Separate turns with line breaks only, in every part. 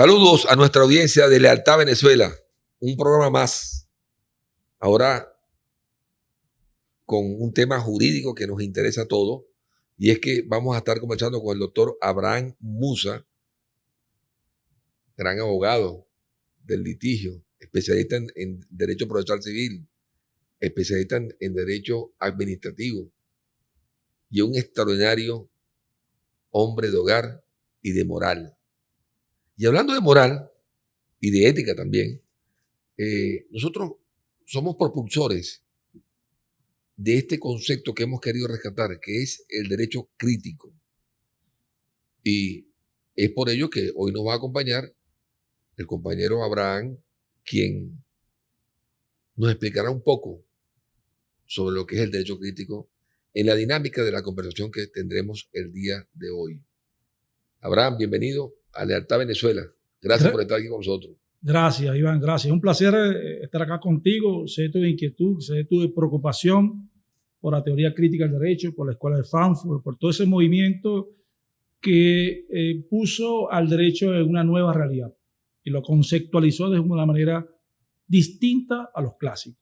Saludos a nuestra audiencia de Lealtad Venezuela, un programa más, ahora con un tema jurídico que nos interesa a todos, y es que vamos a estar conversando con el doctor Abraham Musa, gran abogado del litigio, especialista en Derecho Procesal Civil, especialista en Derecho Administrativo, y un extraordinario hombre de hogar y de moral. Y hablando de moral y de ética también, nosotros somos propulsores de este concepto que hemos querido rescatar, que es el derecho crítico. Y es por ello que hoy nos va a acompañar el compañero Abraham, quien nos explicará un poco sobre lo que es el derecho crítico en la dinámica de la conversación que tendremos el día de hoy. Abraham, bienvenido a Lealtad Venezuela. Gracias por estar aquí con nosotros.
Gracias, Iván, gracias. Es un placer estar acá contigo. Sé tu inquietud, sé tu preocupación por la teoría crítica del derecho, por la Escuela de Frankfurt, por todo ese movimiento que puso al derecho en una nueva realidad y lo conceptualizó de una manera distinta a los clásicos.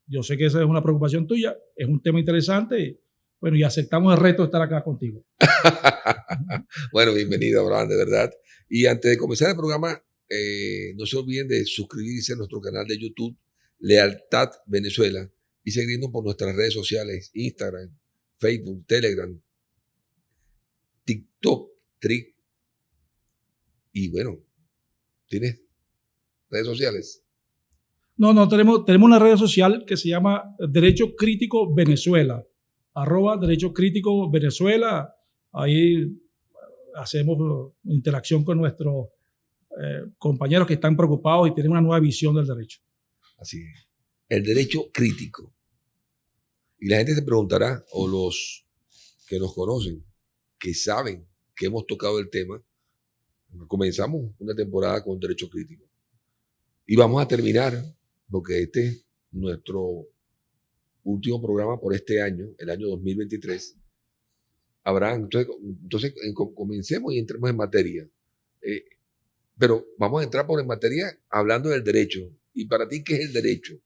Yo sé que esa es una preocupación tuya, es un tema interesante. Bueno, y aceptamos el reto de estar acá contigo.
Bueno, bienvenido, Abraham, de verdad. Y antes de comenzar el programa, no se olviden de suscribirse a nuestro canal de YouTube, Lealtad Venezuela, y seguirnos por nuestras redes sociales, Instagram, Facebook, Telegram, TikTok, Trick. Y bueno, ¿tienes redes sociales?
No, tenemos una red social que se llama Derecho Crítico Venezuela, @Derecho Crítico Venezuela. Ahí hacemos interacción con nuestros compañeros que están preocupados y tienen una nueva visión del derecho.
Así es. El derecho crítico. Y la gente se preguntará, o los que nos conocen, que saben que hemos tocado el tema, comenzamos una temporada con derecho crítico. Y vamos a terminar, porque este es nuestro último programa por este año, el año 2023. Abraham, entonces comencemos y entremos en materia. Pero vamos a entrar en materia hablando del derecho. ¿Y para ti qué es el derecho?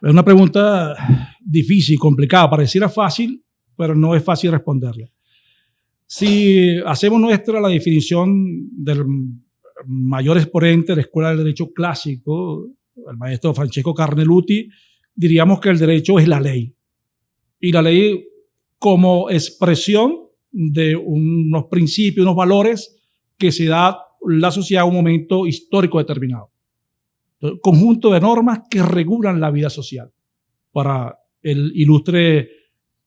Es una pregunta difícil, complicada. Pareciera fácil, pero no es fácil responderla. Si hacemos nuestra la definición del mayor exponente de la Escuela del Derecho Clásico, el maestro Francesco Carneluti, diríamos que el derecho es la ley. Y la ley como expresión de unos principios, unos valores que se da la sociedad en un momento histórico determinado. Entonces, conjunto de normas que regulan la vida social. Para el ilustre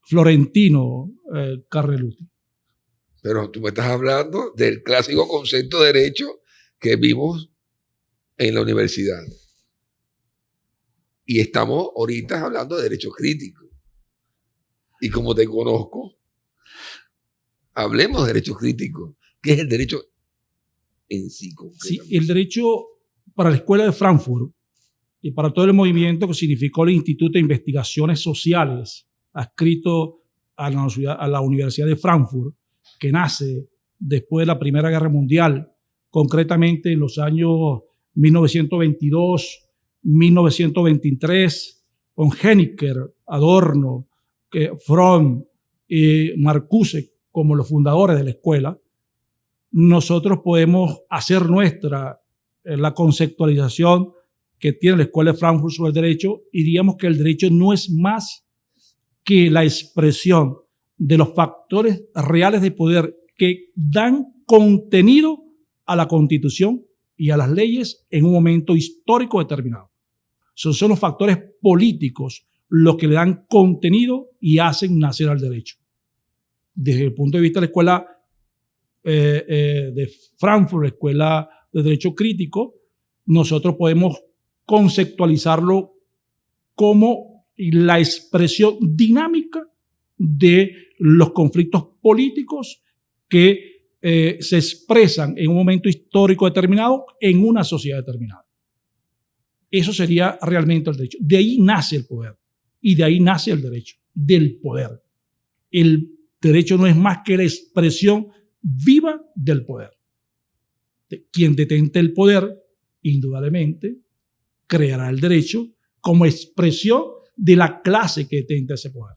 florentino Carneluti.
Pero tú me estás hablando del clásico concepto de derecho que vimos en la universidad. Y estamos ahorita hablando de derecho crítico. Y como te conozco, hablemos de derecho crítico. ¿Qué es el derecho en sí?
Sí, el derecho para la Escuela de Frankfurt y para todo el movimiento que significó el Instituto de Investigaciones Sociales, adscrito a la Universidad de Frankfurt, que nace después de la Primera Guerra Mundial, concretamente en los años 1922, 1923, con Henniker, Adorno, Fromm y Marcuse como los fundadores de la escuela. Nosotros podemos hacer nuestra la conceptualización que tiene la Escuela de Frankfurt sobre el derecho, y diríamos que el derecho no es más que la expresión de los factores reales de poder que dan contenido a la Constitución y a las leyes en un momento histórico determinado. Son los factores políticos los que le dan contenido y hacen nacer al derecho. Desde el punto de vista de la Escuela de Frankfurt, la Escuela de Derecho Crítico, nosotros podemos conceptualizarlo como la expresión dinámica de los conflictos políticos que se expresan en un momento histórico determinado en una sociedad determinada. Eso sería realmente el derecho. De ahí nace el poder y de ahí nace el derecho, del poder. El derecho no es más que la expresión viva del poder. Quien detente el poder, indudablemente, creará el derecho como expresión de la clase que detenta ese poder.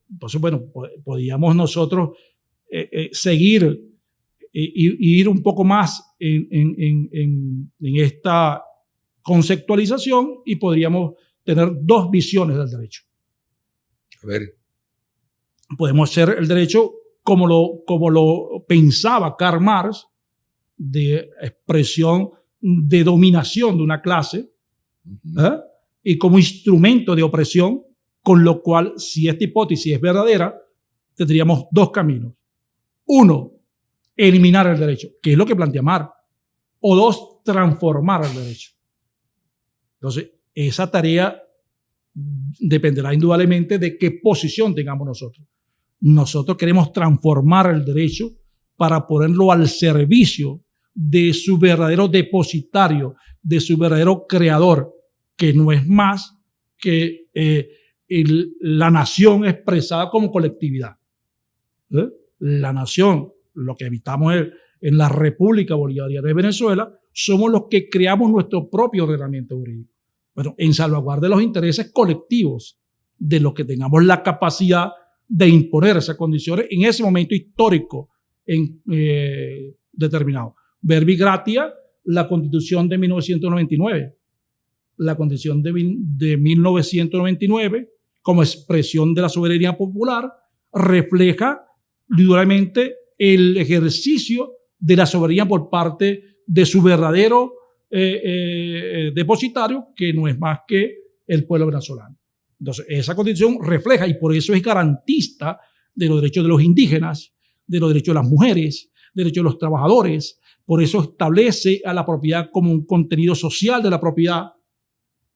Entonces, bueno, podríamos nosotros seguir y ir un poco más en esta conceptualización y podríamos tener dos visiones del derecho.
A ver.
Podemos ser el derecho como lo pensaba Karl Marx, de expresión de dominación de una clase, y como instrumento de opresión, con lo cual, si esta hipótesis es verdadera, tendríamos dos caminos. Uno, eliminar el derecho, que es lo que plantea Marx. O dos, transformar el derecho. Entonces, esa tarea dependerá indudablemente de qué posición tengamos nosotros. Nosotros queremos transformar el derecho para ponerlo al servicio de su verdadero depositario, de su verdadero creador, que no es más que la nación expresada como colectividad. La nación, lo que habitamos en la República Bolivariana de Venezuela, somos los que creamos nuestro propio ordenamiento jurídico. Bueno, en salvaguarda de los intereses colectivos de los que tengamos la capacidad de imponer esas condiciones en ese momento histórico determinado. Verbi gratia, la Constitución de 1999. La Constitución de 1999, como expresión de la soberanía popular, refleja indudablemente el ejercicio de la soberanía por parte de su verdadero depositario, que no es más que el pueblo venezolano. Entonces, esa Constitución refleja, y por eso es garantista de los derechos de los indígenas, de los derechos de las mujeres, de los derechos de los trabajadores. Por eso establece a la propiedad como un contenido social de la propiedad,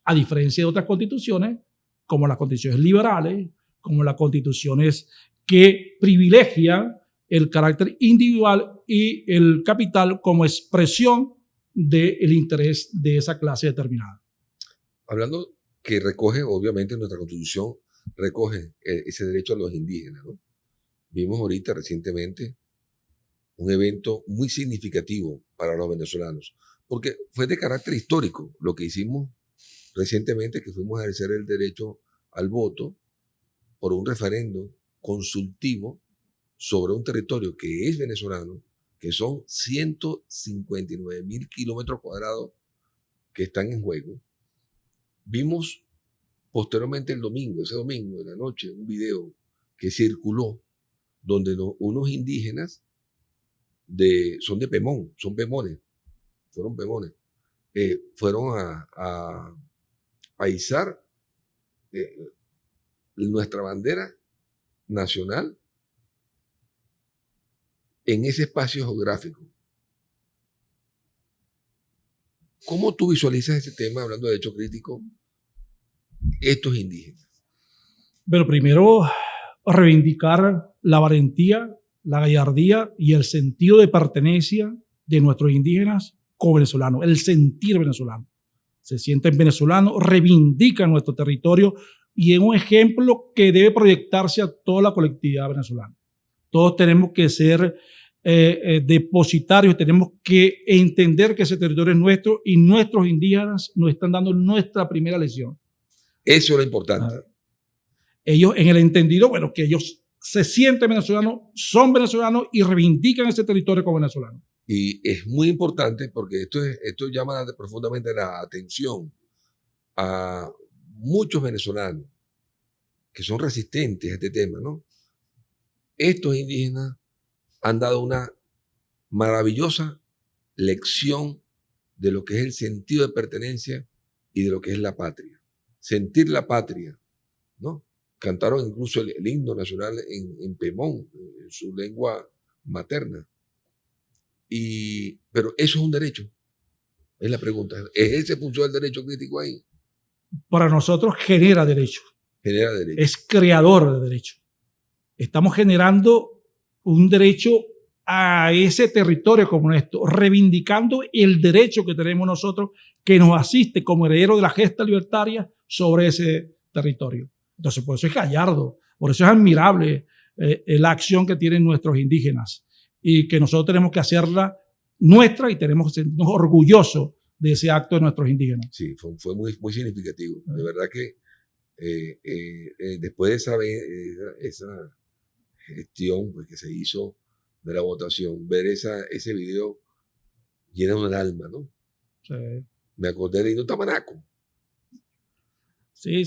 a diferencia de otras constituciones, como las constituciones liberales, como las constituciones que privilegian el carácter individual y el capital como expresión del interés de esa clase determinada.
Hablando que recoge, obviamente, nuestra Constitución recoge ese derecho a los indígenas, ¿no? Vimos ahorita recientemente un evento muy significativo para los venezolanos, porque fue de carácter histórico lo que hicimos recientemente, que fuimos a ejercer el derecho al voto por un referendo consultivo sobre un territorio que es venezolano, que son 159.000 kilómetros cuadrados que están en juego. Vimos posteriormente ese domingo de la noche, un video que circuló donde unos indígenas son de Pemón, fueron pemones, fueron a izar nuestra bandera nacional en ese espacio geográfico. ¿Cómo tú visualizas ese tema, hablando de derecho crítico, estos indígenas?
Pero primero, reivindicar la valentía, la gallardía y el sentido de pertenencia de nuestros indígenas como venezolanos, el sentir venezolano. Se sienten venezolanos, reivindican nuestro territorio y es un ejemplo que debe proyectarse a toda la colectividad venezolana. Todos tenemos que ser depositarios, tenemos que entender que ese territorio es nuestro y nuestros indígenas nos están dando nuestra primera lección.
Eso es lo importante.
Ellos, en el entendido, bueno, que ellos se sienten venezolanos, son venezolanos y reivindican ese territorio como venezolanos.
Y es muy importante porque esto llama profundamente la atención a muchos venezolanos que son resistentes a este tema, ¿no? Estos indígenas han dado una maravillosa lección de lo que es el sentido de pertenencia y de lo que es la patria. Sentir la patria, ¿no? Cantaron incluso el himno nacional en Pemón, en su lengua materna. Pero eso es un derecho, es la pregunta. ¿Es ese función del derecho crítico ahí?
Para nosotros genera derecho.
Genera derecho.
Es creador de derecho. Estamos generando un derecho a ese territorio como esto, reivindicando el derecho que tenemos nosotros que nos asiste como heredero de la gesta libertaria sobre ese territorio. Entonces, por eso es gallardo, por eso es admirable la acción que tienen nuestros indígenas y que nosotros tenemos que hacerla nuestra y tenemos que sentirnos orgullosos de ese acto de nuestros indígenas.
Sí, fue muy, muy significativo. De verdad que después de esa gestión pues, que se hizo de la votación, ver ese video llena el alma, ¿no?
Sí.
Me acordé de Hino Tamanaco.
Sí.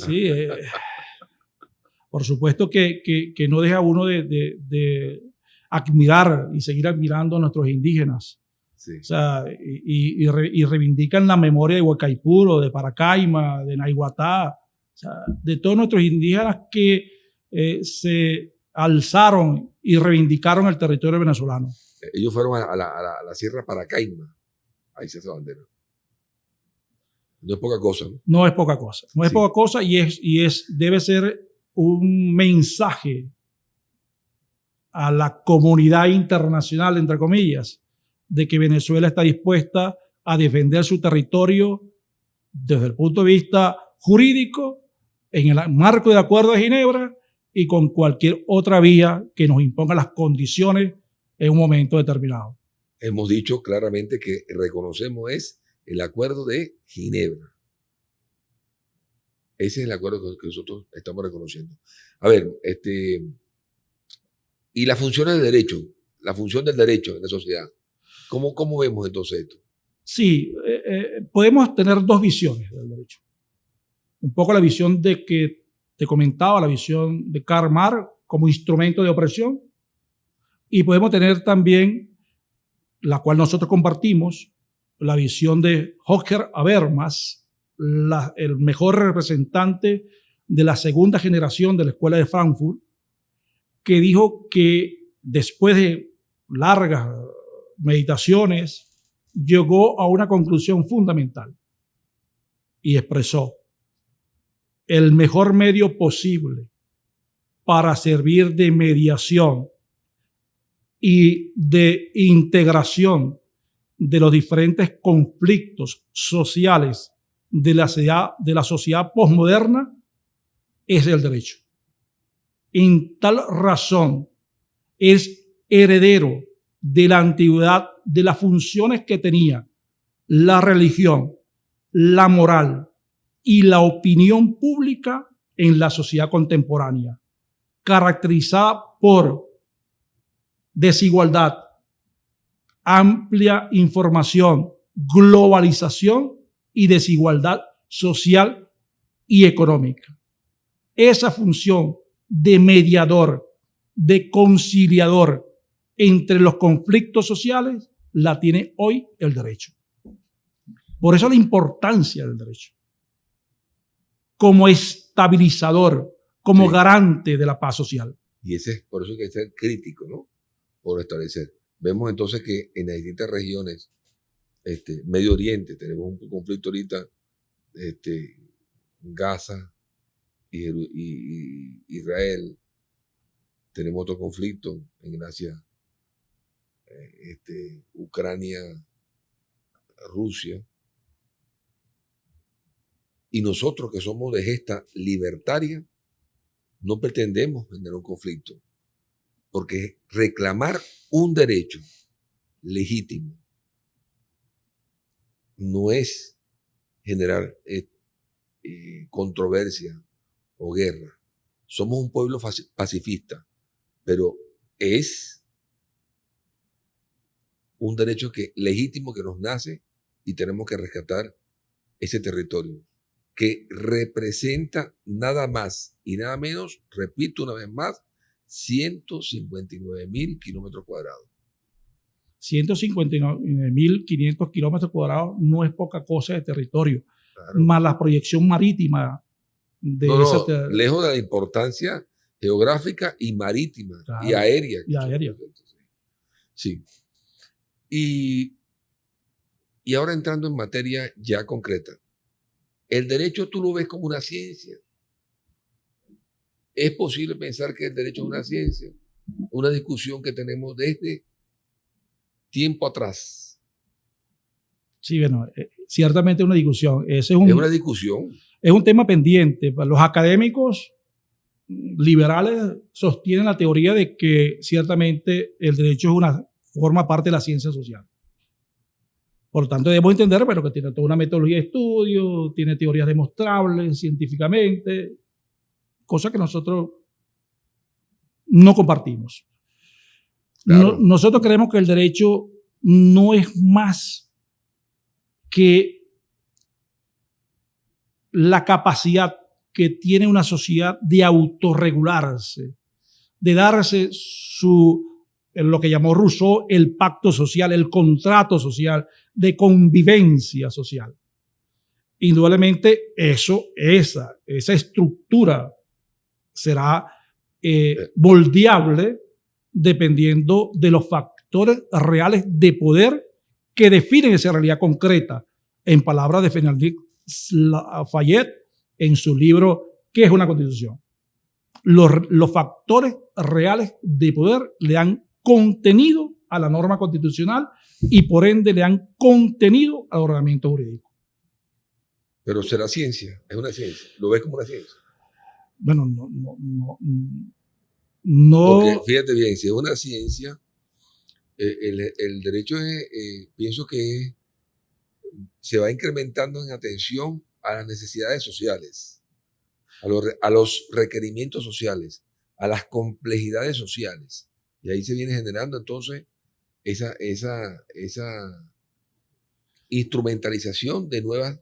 Por supuesto que no deja uno de admirar y seguir admirando a nuestros indígenas.
Sí.
O sea, y reivindican la memoria de Huacaipuro, de Paracaima, de Naiguatá, o sea, de todos nuestros indígenas que se alzaron y reivindicaron el territorio venezolano.
Ellos fueron a la Sierra Paracaima, ahí se hace bandera. No es poca cosa, ¿no?
No es poca cosa. No es poca cosa y debe ser un mensaje a la comunidad internacional, entre comillas, de que Venezuela está dispuesta a defender su territorio desde el punto de vista jurídico, en el marco del Acuerdo de Ginebra y con cualquier otra vía que nos imponga las condiciones en un momento determinado.
Hemos dicho claramente que reconocemos el Acuerdo de Ginebra. Ese es el acuerdo que nosotros estamos reconociendo. A ver, y las funciones del derecho, la función del derecho en la sociedad. ¿Cómo vemos entonces esto?
Sí, podemos tener dos visiones del derecho. Un poco la visión de que te comentaba, la visión de Karl Marx como instrumento de opresión, y podemos tener también, la cual nosotros compartimos, la visión de Holger Habermas, el mejor representante de la segunda generación de la Escuela de Frankfurt, que dijo que después de largas meditaciones llegó a una conclusión fundamental y expresó: el mejor medio posible para servir de mediación y de integración de los diferentes conflictos sociales de la sociedad posmoderna es el derecho. En tal razón es heredero de la antigüedad de las funciones que tenía la religión, la moral y la opinión pública en la sociedad contemporánea, caracterizada por desigualdad, amplia información, globalización y desigualdad social y económica. Esa función de mediador, de conciliador entre los conflictos sociales, la tiene hoy el derecho. Por eso la importancia del derecho como estabilizador, como garante de la paz social.
Y por eso hay que ser crítico, ¿no? Por establecer. Vemos entonces que en las distintas regiones, Medio Oriente, tenemos un conflicto ahorita, Gaza y Israel, tenemos otro conflicto en Asia, Ucrania, Rusia, y nosotros que somos de gesta libertaria no pretendemos generar un conflicto, porque reclamar un derecho legítimo no es generar controversia o guerra. Somos un pueblo pacifista, pero es un derecho legítimo que nos nace y tenemos que rescatar ese territorio que representa nada más y nada menos, repito una vez más, 159.000 kilómetros cuadrados.
159.500 kilómetros cuadrados no es poca cosa de territorio,
Claro.
Más la proyección marítima de
lejos de la importancia geográfica y marítima, claro, y aérea. Sí. Y ahora entrando en materia ya concreta, el derecho tú lo ves como una ciencia. ¿Es posible pensar que el derecho es una ciencia? Una discusión que tenemos desde tiempo atrás.
Sí, bueno, ciertamente una discusión.
Es una discusión.
Es un tema pendiente. Los académicos liberales sostienen la teoría de que ciertamente el derecho forma parte de la ciencia social. Por lo tanto, debemos entender, bueno, que tiene toda una metodología de estudio, tiene teorías demostrables científicamente, cosas que nosotros no compartimos.
Claro.
Nosotros creemos que el derecho no es más que la capacidad que tiene una sociedad de autorregularse, de darse lo que llamó Rousseau el pacto social, el contrato social, de convivencia social. Indudablemente esa estructura será moldeable dependiendo de los factores reales de poder que definen esa realidad concreta. En palabras de Ferdinand Lafayette, en su libro ¿Qué es una constitución? Los factores reales de poder le dan contenido a la norma constitucional y por ende le dan contenido al ordenamiento jurídico.
Pero será ciencia, es una ciencia. ¿Lo ves como una ciencia?
Bueno, no.
Porque fíjate bien, si es una ciencia, el derecho pienso que se va incrementando en atención a las necesidades sociales, a los requerimientos sociales, a las complejidades sociales. Y ahí se viene generando entonces esa instrumentalización de nuevas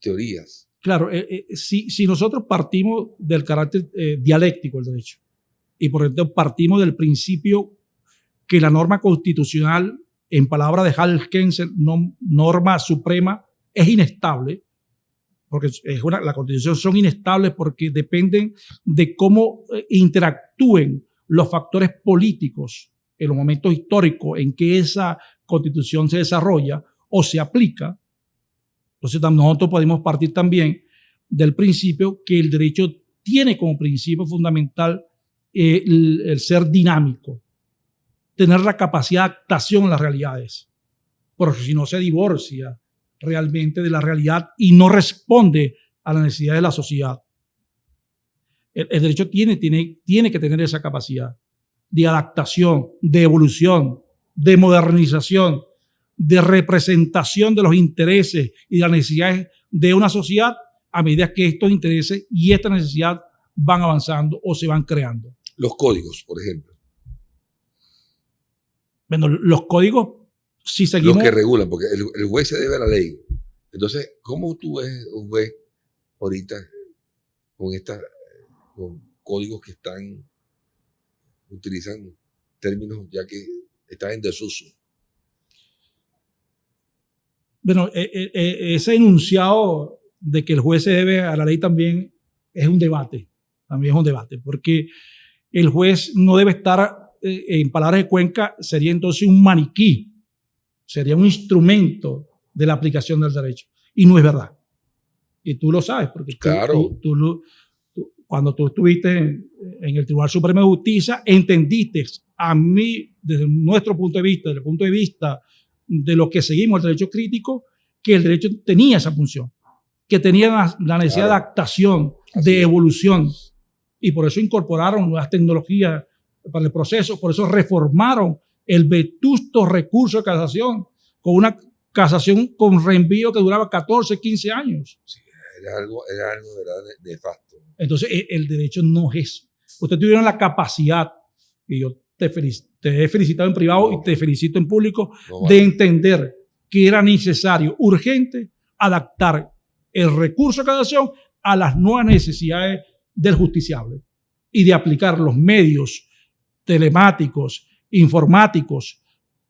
teorías.
Claro, si nosotros partimos del carácter dialéctico del derecho y por ejemplo partimos del principio que la norma constitucional, en palabras de Hans Kelsen, norma suprema, es inestable, porque la Constitución son inestables porque dependen de cómo interactúen los factores políticos en los momentos históricos en que esa Constitución se desarrolla o se aplica. Entonces nosotros podemos partir también del principio que el derecho tiene como principio fundamental el ser dinámico, tener la capacidad de adaptación a las realidades, porque si no se divorcia realmente de la realidad y no responde a las necesidades de la sociedad. El derecho tiene que tener esa capacidad de adaptación, de evolución, de modernización, de representación de los intereses y de las necesidades de una sociedad a medida que estos intereses y esta necesidad van avanzando o se van creando.
Los códigos, por ejemplo.
Bueno, los códigos, si seguimos...
Los que regulan, porque el juez se debe a la ley. Entonces, ¿cómo tú ves un juez ahorita con códigos que utilizan términos ya que están en desuso?
Bueno, ese enunciado de que el juez se debe a la ley también es un debate, porque el juez no debe estar, en palabras de Cuenca, sería entonces un maniquí, sería un instrumento de la aplicación del derecho, y no es verdad. Y tú lo sabes, porque
claro.
cuando tú estuviste en el Tribunal Supremo de Justicia, entendiste a mí, desde nuestro punto de vista, desde el punto de vista de los que seguimos el derecho crítico, que el derecho tenía esa función, que tenía la necesidad de adaptación, de evolución, y por eso incorporaron nuevas tecnologías para el proceso, por eso reformaron el vetusto recurso de casación, con una casación con reenvío que duraba 14, 15 años.
Sí, era algo ¿verdad? Nefasto.
Entonces, el derecho no es eso. Ustedes tuvieron la capacidad, y yo te he felicitado en privado y te felicito en público, de entender que era necesario, urgente, adaptar el recurso de casación a las nuevas necesidades del justiciable y de aplicar los medios telemáticos, informáticos,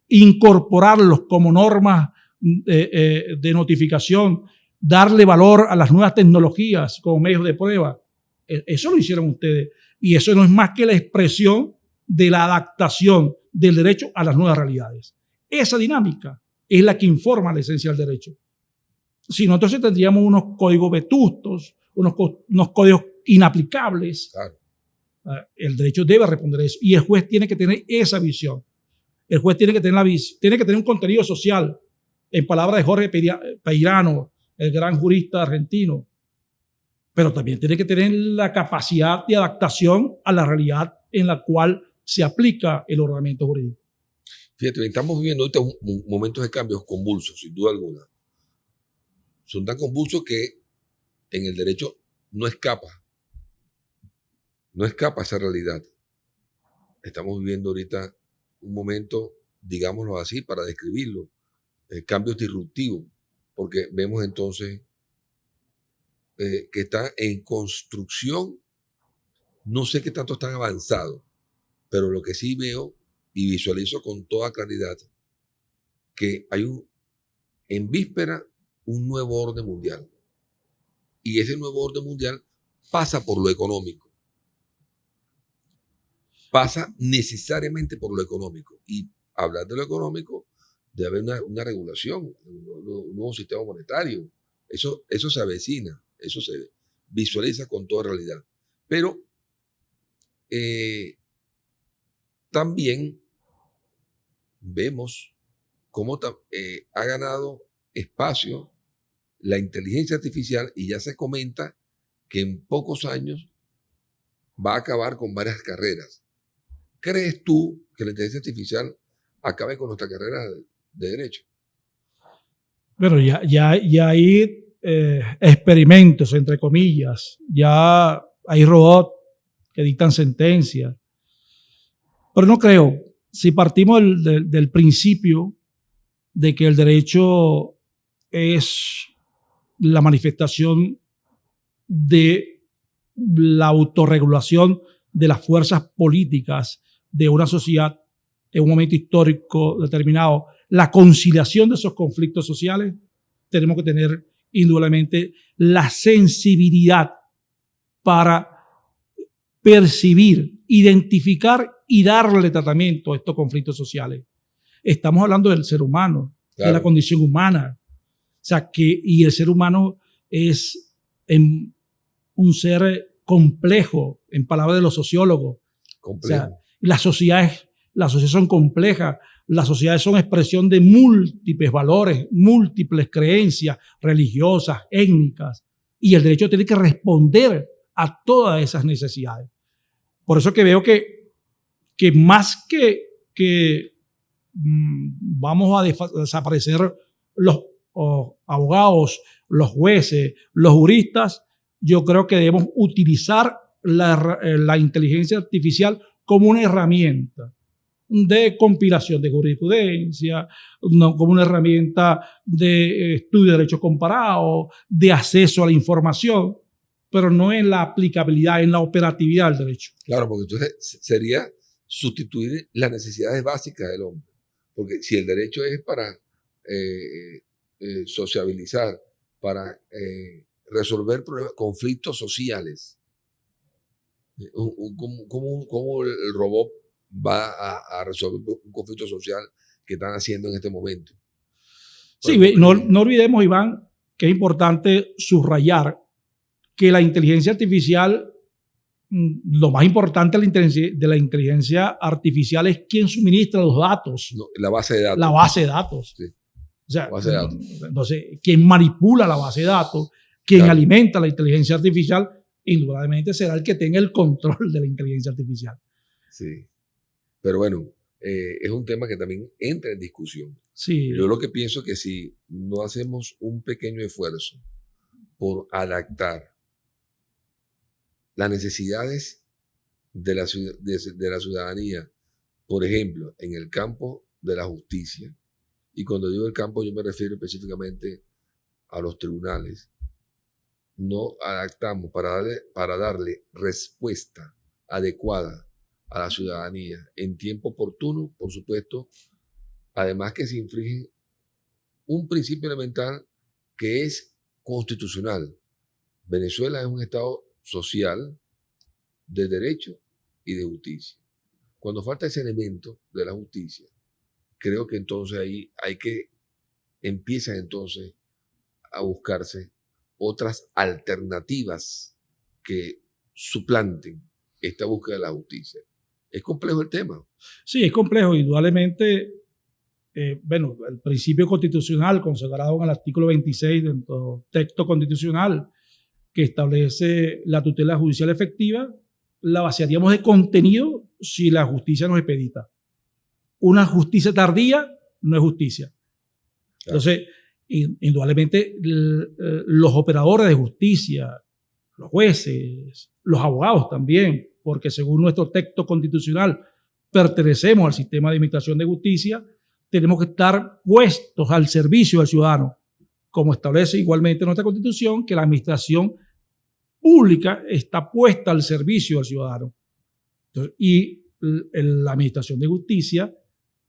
incorporarlos como normas de notificación, darle valor a las nuevas tecnologías como medios de prueba. Eso lo hicieron ustedes. Y eso no es más que la expresión de la adaptación del derecho a las nuevas realidades. Esa dinámica es la que informa la esencia del derecho. Si no, entonces tendríamos unos códigos vetustos, unos códigos inaplicables. Claro. El derecho debe responder a eso. Y el juez tiene que tener esa visión. El juez tiene que tener un contenido social. En palabras de Jorge Peirano, el gran jurista argentino. Pero también tiene que tener la capacidad de adaptación a la realidad en la cual se aplica el ordenamiento jurídico.
Fíjate, estamos viviendo ahorita momentos de cambios convulsos, sin duda alguna. Son tan convulsos que en el derecho no escapa esa realidad. Estamos viviendo ahorita un momento, digámoslo así, para describirlo, cambios disruptivos, porque vemos entonces que está en construcción, no sé qué tanto están avanzados, pero lo que sí veo y visualizo con toda claridad, que hay en víspera un nuevo orden mundial. Y ese nuevo orden mundial pasa por lo económico. Pasa necesariamente por lo económico. Y hablar de lo económico, debe haber una regulación, un nuevo sistema monetario. Eso se avecina, eso se visualiza con toda realidad. Pero también vemos cómo ha ganado espacio la inteligencia artificial y ya se comenta que en pocos años va a acabar con varias carreras. ¿Crees tú que la inteligencia artificial acabe con nuestra carrera de derecho?
Bueno, ya hay experimentos, entre comillas. Ya hay robots que dictan sentencias. Pero no creo. Si partimos del principio de que el derecho es la manifestación de la autorregulación de las fuerzas políticas de una sociedad en un momento histórico determinado, la conciliación de esos conflictos sociales, tenemos que tener indudablemente la sensibilidad para percibir, identificar y darle tratamiento a estos conflictos sociales. Estamos hablando del ser humano, claro, de la condición humana. O sea, y el ser humano es un ser complejo, en palabras de los sociólogos. Complejo. O sea, las sociedades son complejas, las sociedades son expresión de múltiples valores, múltiples creencias religiosas, étnicas, y el derecho tiene que responder a todas esas necesidades. Por eso que veo que más que vamos a desaparecer los abogados, los jueces, los juristas, yo creo que debemos utilizar la inteligencia artificial como una herramienta de compilación de jurisprudencia, como una herramienta de estudio de derecho comparado, de acceso a la información, pero no en la aplicabilidad, en la operatividad del derecho.
Claro, porque entonces sería sustituir las necesidades básicas del hombre. Porque si el derecho es para sociabilizar, para resolver problemas, conflictos sociales, ¿cómo el robot va a resolver un conflicto social que están haciendo en este momento?
Sí, no olvidemos, Iván, que es importante subrayar que la inteligencia artificial, lo más importante de la inteligencia artificial es quién suministra los datos.
No, la base de datos.
La base de datos.
Sí.
O sea,
base de datos.
Entonces, quien manipula la base de datos, quien claro, alimenta la inteligencia artificial, indudablemente será el que tenga el control de la inteligencia artificial.
Sí. Pero bueno, es un tema que también entra en discusión.
Sí.
Yo lo que pienso es que si no hacemos un pequeño esfuerzo por adaptar las necesidades de la ciudadanía, por ejemplo, en el campo de la justicia, y cuando digo el campo yo me refiero específicamente a los tribunales, no adaptamos para darle respuesta adecuada a la ciudadanía en tiempo oportuno, por supuesto, además que se infringe un principio elemental que es constitucional. Venezuela es un estado social de derecho y de justicia. Cuando falta ese elemento de la justicia, creo que entonces ahí empiezan entonces a buscarse otras alternativas que suplanten esta búsqueda de la justicia. Es complejo el tema.
Sí, es complejo. Indudablemente, bueno, el principio constitucional consagrado en el artículo 26 del texto constitucional que establece la tutela judicial efectiva, la vaciaríamos de contenido si la justicia nos expedita. una justicia tardía no es justicia.
Claro.
Entonces, indudablemente, los operadores de justicia, los jueces, los abogados también, porque según nuestro texto constitucional pertenecemos al sistema de administración de justicia, tenemos que estar puestos al servicio del ciudadano, como establece igualmente nuestra Constitución, que la administración pública está puesta al servicio del ciudadano. Entonces, y la administración de justicia,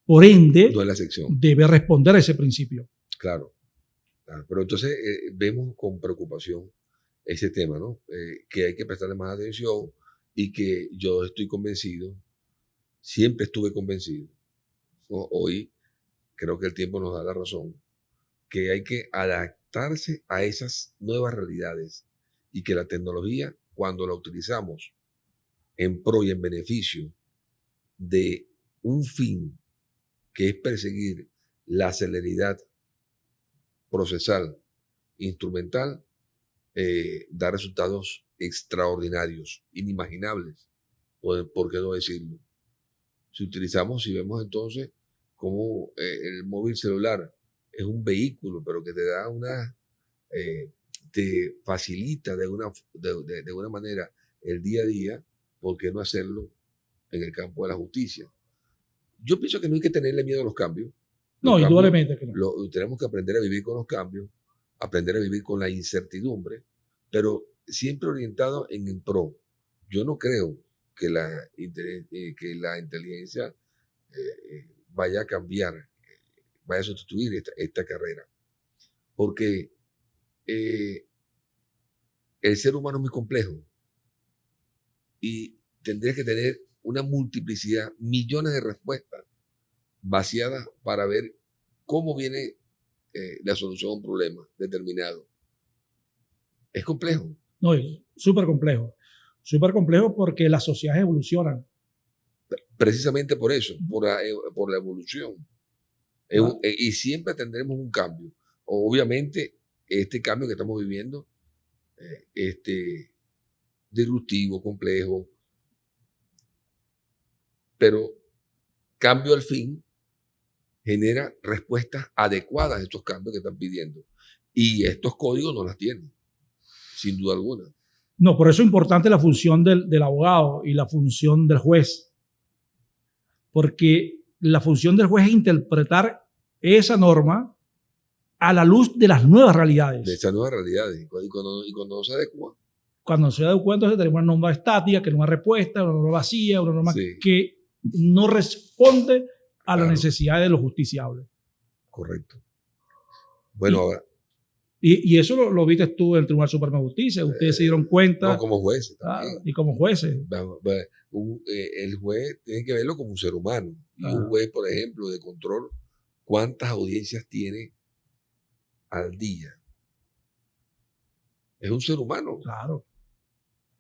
por ende,
No es la excepción.
debe responder a ese principio.
Claro. Pero entonces vemos con preocupación ese tema, ¿no? Que hay que prestarle más atención y que yo estoy convencido, siempre estuve convencido, ¿no? Hoy creo que el tiempo nos da la razón, que hay que adaptarse a esas nuevas realidades y que la tecnología, cuando la utilizamos en pro y en beneficio de un fin que es perseguir la celeridad procesal, instrumental, da resultados extraordinarios, inimaginables, por qué no decirlo. Si vemos entonces cómo el móvil celular es un vehículo, pero que te da te facilita de una manera el día a día, ¿por qué no hacerlo en el campo de la justicia? Yo pienso que no hay que tenerle miedo a los cambios.
No, indudablemente que no.
Tenemos que aprender a vivir con los cambios, aprender a vivir con la incertidumbre, pero siempre orientado en el pro. Yo no creo que la inteligencia vaya a cambiar, vaya a sustituir esta carrera, porque el ser humano es muy complejo y tendría que tener una multiplicidad, millones de respuestas vaciadas para ver cómo viene la solución a un problema determinado. Es complejo.
No, es súper complejo. Súper complejo porque las sociedades evolucionan.
Precisamente por eso, por la evolución. Y siempre tendremos un cambio. Obviamente, este cambio que estamos viviendo, disruptivo, complejo, pero cambio al fin genera respuestas adecuadas a estos cambios que están pidiendo. Y estos códigos no las tienen, sin duda alguna.
No, por eso es importante la función del abogado y la función del juez. Porque la función del juez es interpretar esa norma a la luz de las nuevas realidades.
De esas nuevas realidades. Y cuando no se adecua.
Cuando se da cuenta, entonces tenemos una norma estática, que es una respuesta, una norma vacía, una norma que no responde a las necesidades de los justiciables.
Correcto. Bueno, ahora.
Y eso lo viste tú en el Tribunal Supremo de Justicia. Ustedes se dieron cuenta.
No, como jueces también.
Y como jueces.
El juez tiene que verlo como un ser humano. Y un juez, por ejemplo, de control, ¿cuántas audiencias tiene al día? Es un ser humano.
Claro.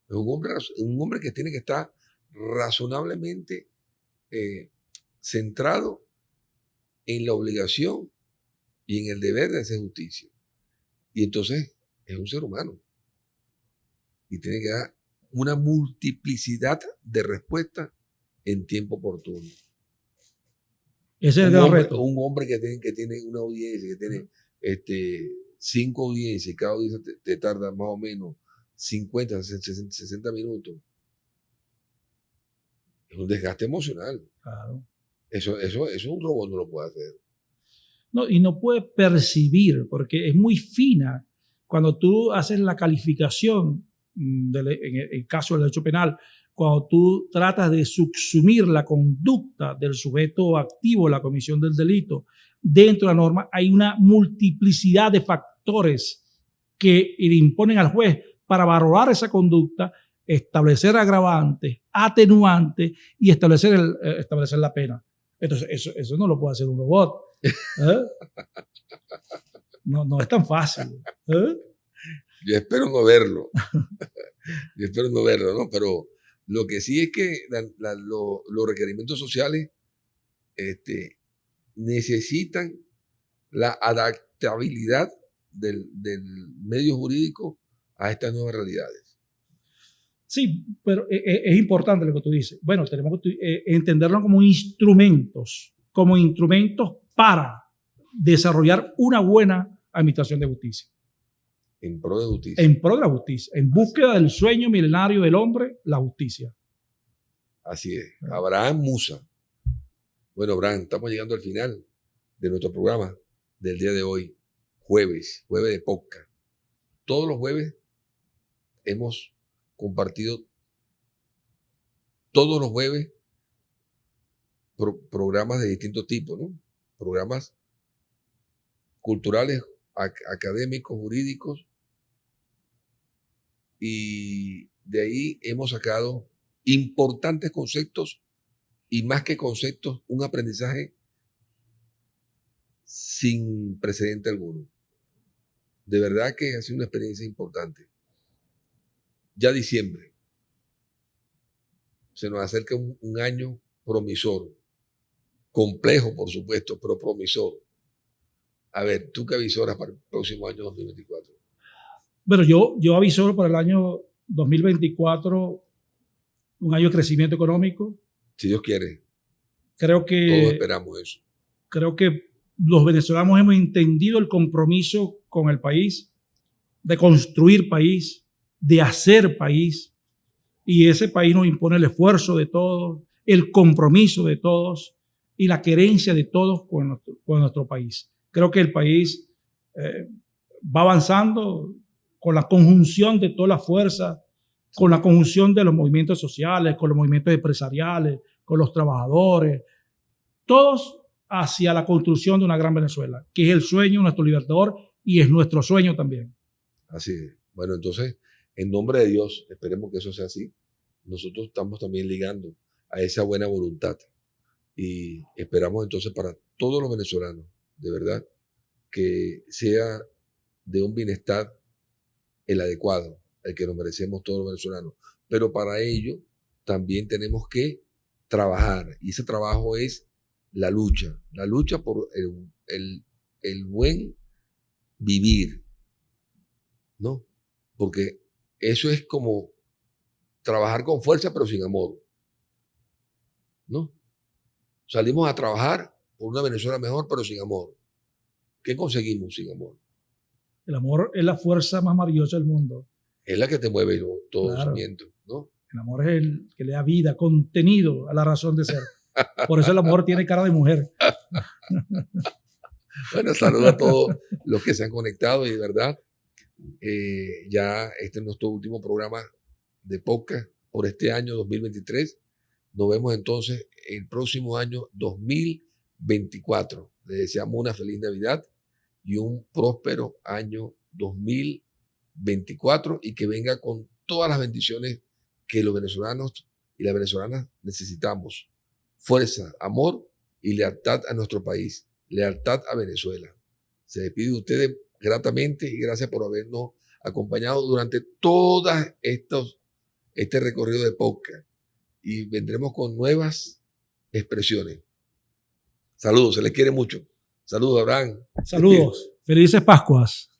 Es un hombre que tiene que estar razonablemente centrado en la obligación y en el deber de hacer justicia. Y entonces es un ser humano. Y tiene que dar una multiplicidad de respuestas en tiempo oportuno.
Ese es el reto.
Un hombre que tiene una audiencia, que tiene 5 audiencias, y cada audiencia te tarda más o menos 50, 60 minutos. Es un desgaste emocional.
Claro.
Eso un robot no lo puede hacer.
No, y no puede percibir, porque es muy fina. Cuando tú haces la calificación, en el caso del derecho penal, cuando tú tratas de subsumir la conducta del sujeto activo en la comisión del delito dentro de la norma, hay una multiplicidad de factores que le imponen al juez para valorar esa conducta, establecer agravantes, atenuantes y establecer la pena. Entonces, eso no lo puede hacer un robot. No es tan fácil.
Yo espero no verlo. ¿No? Pero lo que sí es que los requerimientos sociales necesitan la adaptabilidad del medio jurídico a estas nuevas realidades.
Sí, pero es importante lo que tú dices. Bueno, tenemos que entenderlo como instrumentos como instrumentos para desarrollar una buena administración de justicia.
En pro de justicia.
En pro de la justicia, en búsqueda del sueño milenario del hombre, la justicia.
Así es. Abraham Musa. Bueno, Abraham, estamos llegando al final de nuestro programa del día de hoy, jueves de podcast. Todos los jueves hemos compartido, todos los jueves, programas de distintos tipos, ¿no? Programas culturales, académicos, jurídicos, y de ahí hemos sacado importantes conceptos y más que conceptos, un aprendizaje sin precedente alguno. De verdad que ha sido una experiencia importante. Ya diciembre. Se nos acerca un año promisor. Complejo, por supuesto, pero promisor. A ver, ¿tú qué avisoras para el próximo año 2024?
Bueno, yo avisoro para el año 2024 un año de crecimiento económico.
Si Dios quiere.
Creo que
todos esperamos eso.
Creo que los venezolanos hemos entendido el compromiso con el país, de construir país, de hacer país, y ese país nos impone el esfuerzo de todos, el compromiso de todos y la querencia de todos con nuestro país. Creo que el país va avanzando con la conjunción de todas las fuerzas, con la conjunción de los movimientos sociales, con los movimientos empresariales, con los trabajadores, todos hacia la construcción de una gran Venezuela, que es el sueño de nuestro libertador y es nuestro sueño también.
Así es. Bueno, entonces, en nombre de Dios, esperemos que eso sea así. Nosotros estamos también ligando a esa buena voluntad y esperamos entonces para todos los venezolanos, de verdad, que sea de un bienestar el adecuado, el que nos merecemos todos los venezolanos. Pero para ello también tenemos que trabajar, y ese trabajo es la lucha por el buen vivir, ¿no? Porque eso es como trabajar con fuerza pero sin amor, ¿no? Salimos a trabajar por una Venezuela mejor pero sin amor. ¿Qué conseguimos sin amor?
El amor es la fuerza más maravillosa del mundo.
Es la que te mueve todo
Claro.
el cimiento, ¿no?
El amor es el que le da vida, contenido a la razón de ser. Por eso el amor tiene cara de mujer.
Bueno, saludo a todos los que se han conectado y de verdad, ya este es nuestro último programa de podcast por este año 2023. Nos vemos entonces el próximo año 2024. Les deseamos una feliz Navidad y un próspero año 2024 y que venga con todas las bendiciones que los venezolanos y las venezolanas necesitamos. Fuerza, amor y lealtad a nuestro país, lealtad a Venezuela. Se despide de ustedes gratamente y gracias por habernos acompañado durante todo este recorrido de podcast y vendremos con nuevas expresiones. Saludos, se les quiere mucho. Saludos, Abraham.
Saludos, felices Pascuas.